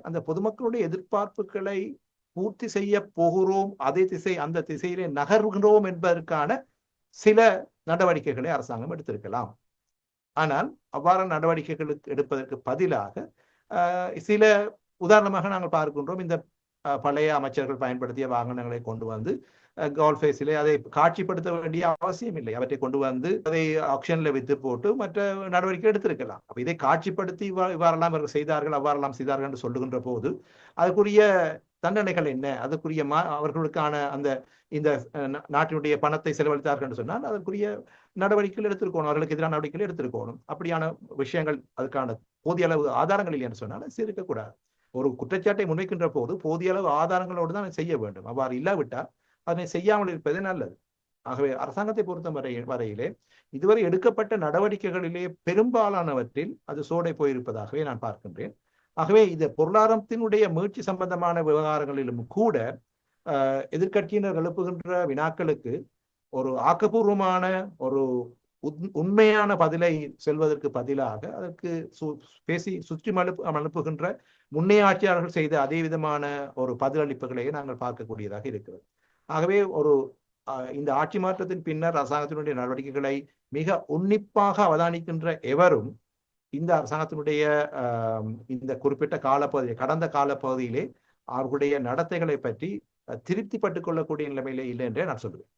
அந்த பொதுமக்களுடைய எதிர்பார்ப்புகளை பூர்த்தி செய்ய போகிறோம், அந்த திசையிலே நகர்கிறோம் என்பதற்கான சில நடவடிக்கைகளை அரசாங்கம் எடுத்திருக்கலாம். ஆனால் அவ்வாறான நடவடிக்கைகளுக்கு எடுப்பதற்கு பதிலாக சில உதாரணமாக நாங்கள் பார்க்கின்றோம், இந்த பழைய அமைச்சர்கள் பயன்படுத்திய வாகனங்களை கொண்டு வந்து கோல்ஃபேஸிலே அதை காட்சிப்படுத்த வேண்டிய அவசியம் இல்லை. அவற்றை கொண்டு வந்து அதை ஆக்ஷன்ல வித்து போட்டு மற்ற நடவடிக்கை எடுத்திருக்கலாம். அப்ப இதை காட்சிப்படுத்தி இவ்வாறெல்லாம் அவர்கள் செய்தார்கள், அவ்வாறெல்லாம் செய்தார்கள் என்று சொல்லுகின்ற போது அதுக்குரிய தண்டனைகள் என்ன, அதுக்குரிய அவர்களுக்கான அந்த இந்த நாட்டினுடைய பணத்தை செலவழித்தார்கள் என்று சொன்னால் அதற்குரிய நடவடிக்கைகள் எடுத்திருக்கணும், அவர்களுக்கு எதிரான நடவடிக்கைகள் எடுத்திருக்கணும். அப்படியான விஷயங்கள் அதுக்கான போதிய அளவு ஆதாரங்கள் இல்லை என்று சொன்னால் இருக்கக்கூடாது. ஒரு குற்றச்சாட்டை முன்வைக்கின்ற போது போதிய அளவு ஆதாரங்களோடு தான் செய்ய வேண்டும். அவ்வாறு இல்லாவிட்டால் அதனை செய்யாமல் இருப்பது நல்லது. ஆகவே அரசாங்கத்தை பொறுத்த வரையிலே இதுவரை எடுக்கப்பட்ட நடவடிக்கைகளிலே பெரும்பாலானவற்றில் அது சோடை போயிருப்பதாகவே நான் பார்க்கின்றேன். ஆகவே இந்த பொருளாதாரத்தினுடைய மீட்சி சம்பந்தமான விவகாரங்களிலும் கூட எதிர்கட்சியினர் எழுப்புகின்ற வினாக்களுக்கு ஒரு ஆக்கப்பூர்வமான ஒரு உண்மையான பதிலை செல்வதற்கு பதிலாக அதற்கு பேசி சுற்றி அனுப்புகின்ற முன்னே ஆட்சியாளர்கள் செய்த அதே விதமான ஒரு பதிலளிப்புகளையே நாங்கள் பார்க்கக்கூடியதாக இருக்கிறது. ஆகவே இந்த ஆட்சி மாற்றத்தின் பின்னர் அரசாங்கத்தினுடைய நடவடிக்கைகளை மிக உன்னிப்பாக அவதானிக்கின்ற எவரும் இந்த அரசாங்கத்தினுடைய இந்த குறிப்பிட்ட காலப்பகுதி கடந்த காலப்பகுதியிலே அவர்களுடைய நடத்தைகளை பற்றி திருப்திப்பட்டுக் கொள்ளக்கூடிய நிலைமையிலே இல்லை என்றே நான் சொல்லுவேன்.